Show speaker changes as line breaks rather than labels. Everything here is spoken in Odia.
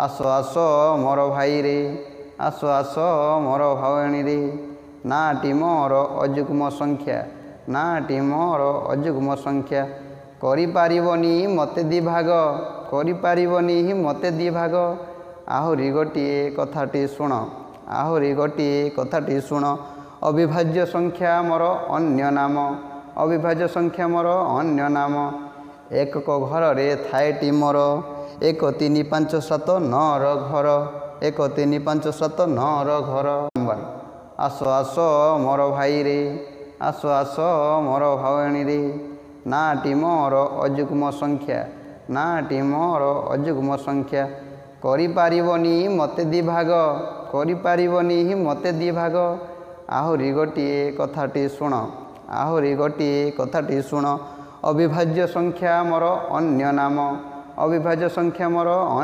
ଆସ ଆସ ମୋର ଭାଇରେ, ଆସ ଆସ ମୋର ଭଉଣୀରେ, ନାଁଟି ମୋର ଅଯୁଗ୍ମ ସଂଖ୍ୟା, ନାଁଟି ମୋର ଅଯୁଗ୍ମ ସଂଖ୍ୟା। କରିପାରିବନି ମୋତେ ଦିଭାଗ, କରିପାରିବନି ମୋତେ ଦିଭାଗ। ଆହୁରି ଗୋଟିଏ କଥାଟି ଶୁଣ, ଆହୁରି ଗୋଟିଏ କଥାଟି ଶୁଣ। ଅବିଭାଜ୍ୟ ସଂଖ୍ୟା ମୋର ଅନ୍ୟ ନାମ, ଅବିଭାଜ୍ୟ ସଂଖ୍ୟା ମୋର ଅନ୍ୟ ନାମ। ଏକକ ଘରରେ ଥାଏଟି ମୋର 1 3 5 7 9ର ଘର, 1 3 5 7 9ର ଘର। ଆସ ଆସ ମୋର ଭାଇରେ, ଆସ ଆସ ମୋର ଭଉଣୀରେ, ନାଁଟି ମୋର ଅଯୁଗ୍ମ ସଂଖ୍ୟା, ନାଁଟି ମୋର ଅଯୁଗ୍ମ ସଂଖ୍ୟା। କରିପାରିବନି ମୋତେ ଦିଭାଗ, କରିପାରିବନି ମୋତେ ଦିଭାଗ। ଆହୁରି ଗୋଟିଏ କଥାଟି ଶୁଣ, ଆହୁରି ଗୋଟିଏ କଥାଟି ଶୁଣ। ଅବିଭାଜ୍ୟ ସଂଖ୍ୟା ମୋର ଅନ୍ୟ ନାମ, ଅବିଭାଜ୍ୟ ସଂଖ୍ୟା ମୋର